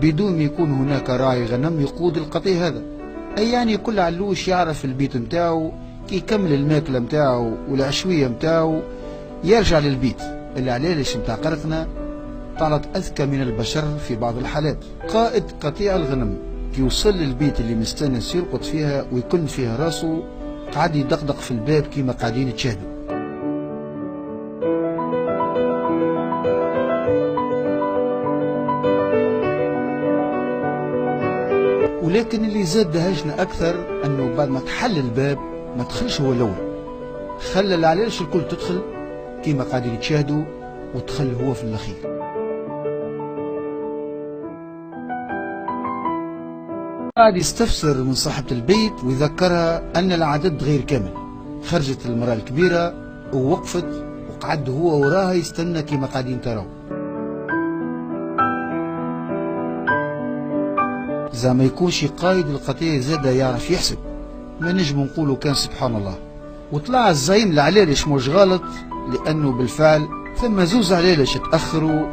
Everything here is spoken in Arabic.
بدون ما يكون هناك راعي غنم يقود القطيع هذا. أي يعني كل علوش يعرف البيت متاعو، كي يكمل الماكلة متاعو والعشوية متاعو يرجع للبيت. العلالش متاع قرقنا طلعت أذكى من البشر في بعض الحالات. قائد قطيع الغنم كي يوصل للبيت اللي مستانس يرقد فيها ويكن فيها راسه قعد يدقدق في الباب كيما قاعدين يتشاهدوا. ولكن اللي زاد دهشنا أكثر أنه بعد ما تحل الباب ما دخلش هو الأول، خلى العلالش الكل تدخل كيما قاعدين يتشاهدوا ودخل هو في الأخير. قاعد يستفسر من صاحبة البيت ويذكرها أن العدد غير كامل. خرجت المرأة الكبيرة ووقفت وقعد هو وراها يستنى كيما قاعدين تراو. زعما يكونش قايد القطيع زاده يعرف يحسب، ما نجم نقولوا كان سبحان الله. وطلع الزعيم العلالش مش غلط، لأنه بالفعل ثم زوز علالش تأخروا